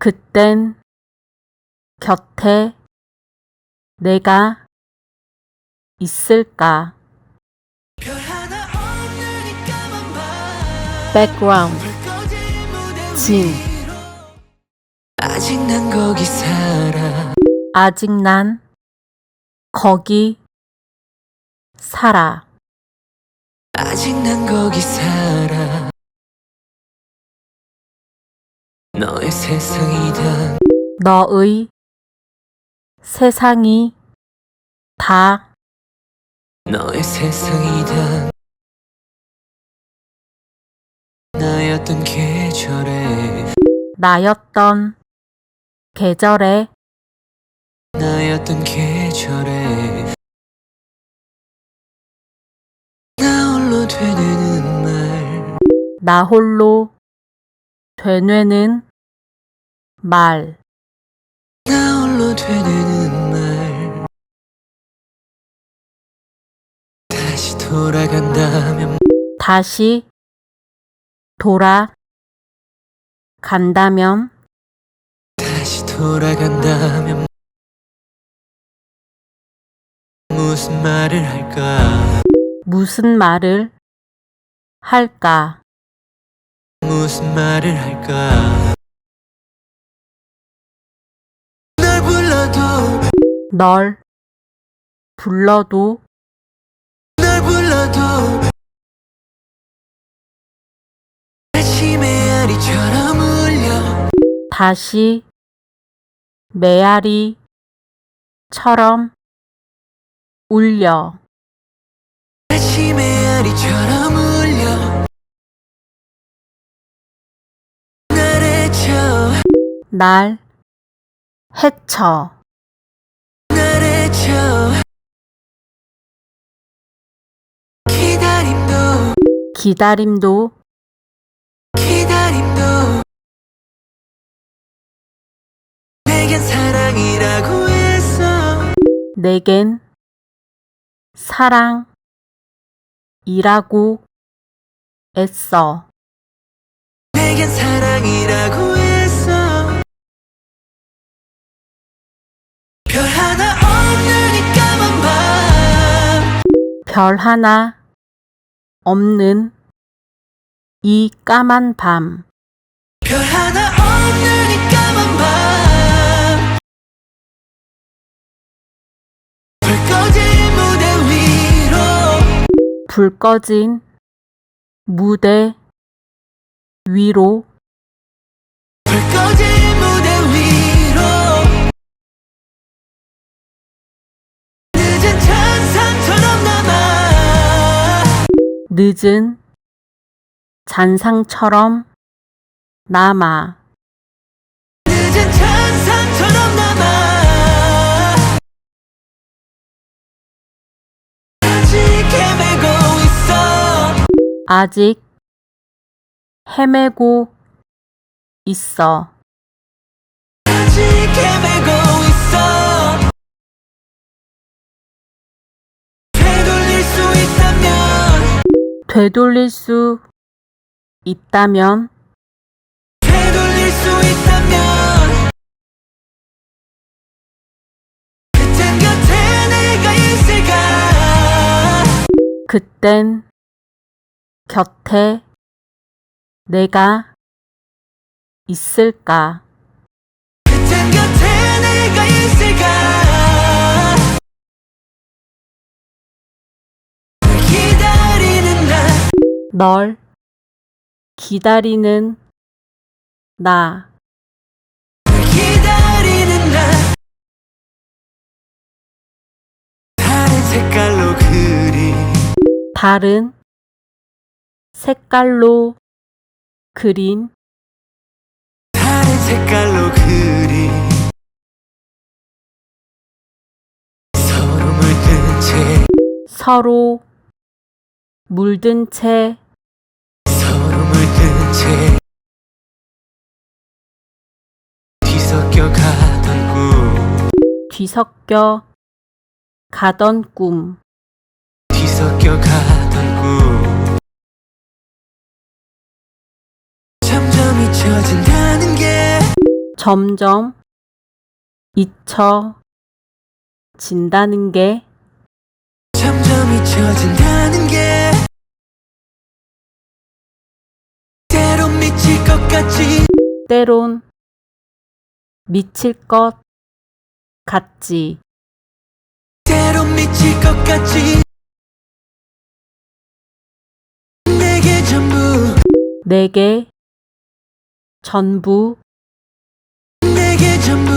그땐 곁에 내가 있을까? background 진 아직 난 거기 살아. 아직 난 거기 살아. 아직 난 거기 살아. 너의 세상이다. 너의 세상이 다 너의 세상이다. 나였던 계절에 나였던 계절에 나였던 계절에 나 홀로 되뇌는 말. 나 홀로 되뇌는 말. 나 홀로 되뇌는 말. 다시 돌아간다면 다시 돌아간다면 다시 돌아간다면 무슨 말을 할까? 무슨 말을 할까? 무슨 말을 할까? 널 불러도 널 불러도 널 불러도 다시 메아리처럼 울려. 다시 메아리처럼 울려. 다시 메아리처럼 울려. 날 헤쳐 날 헤쳐. 날 헤쳐. 기다림도 기다림도 기다림도 내겐 사랑이라고 했어. 내겐 사랑이라고 애써. 내겐 사랑이라고 했어. 별 하나 없는 이 까만 밤. 별 하나 없는 이 까만 밤. 별 하나 없는 이 까만 밤. 불 꺼진 무대 위로 불 꺼진 무대 위로 불 꺼진 무대 위로 늦은 잔상처럼 남아. 늦은 잔상처럼 남아. 늦은 잔상처럼 남아. 아직 헤매고 있어. 아직 헤매고 있어. 아직 헤매고 있어. 되돌릴 수 있다면 되돌릴 수 있다면 되돌릴 수 있다면 그땐 곁에 내가 있을까. 그땐 곁에 내가 있을까. 그땐 곁에 내가 있을까. 널 기다리는 나. 널 기다리는 나. 널 기다리는 나. 다른 색깔로 그린 다른 색깔로 그린 다른 색깔로 그린 서로 물든 채 서로 물든 채 서로 물든 채 뒤섞여 가던 꿈 뒤섞여 가던 꿈. 뒤섞여 가던 꿈 점점 잊혀진다는 게 점점 잊혀진다는 게 점점 잊혀진다는 게 때론 미칠 것 같지 때론 미칠 것 같지. 때론 미칠 것 같지 내게 전부 내게 전부 내게 전부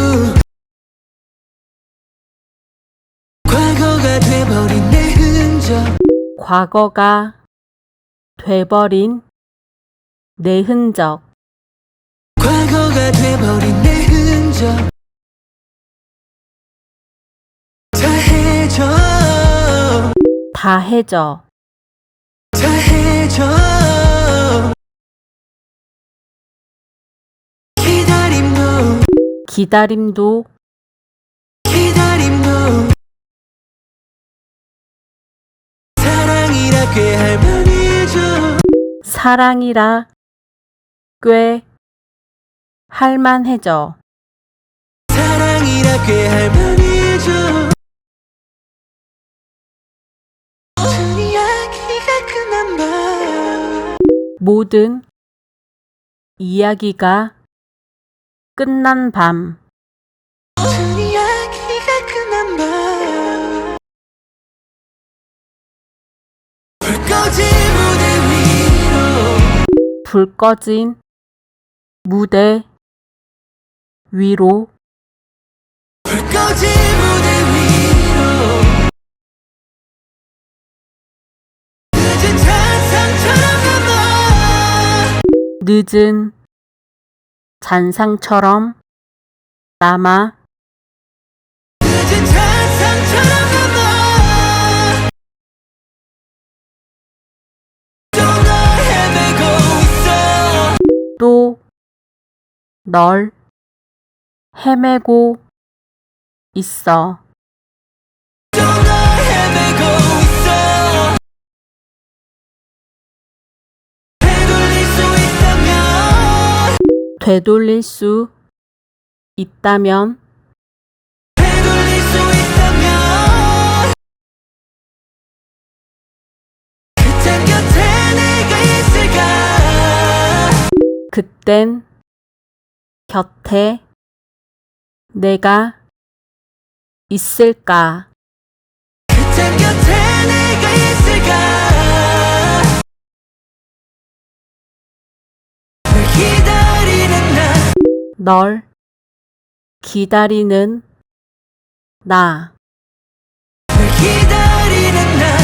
과거가 돼버린 내 흔적 과거가 돼버린 내 흔적 과거가 돼버린 내 흔적 다 해줘 다 해져. 다 해줘 기다림도 기다림도 기다림도 사랑이라 꽤 할만해져 사랑이라 꽤 할만해져. 사랑이라 꽤 할만해져 모든 이야기가 끝난 밤 모든 이야기가 끝난 밤 모든 이야기가 끝난 밤 불 꺼진 무대 위로 불 꺼진 무대 위로 불 꺼진 무대 위로 늦은 잔상처럼 남아 늦은 잔상처럼 남아 늦은 잔상처럼 남아 또 널 헤매고 있어 또 널 헤매고 있어. 또 널 헤매고 있어 되돌릴 수 있다면 되돌릴 수 있다면 되돌릴 수 있다면 그땐 곁에 내가 있을까 그땐 곁에 내가 있을까? 그땐 곁에 내가 있을까 널 기다리는 널 기다리는 나 널 기다리는 나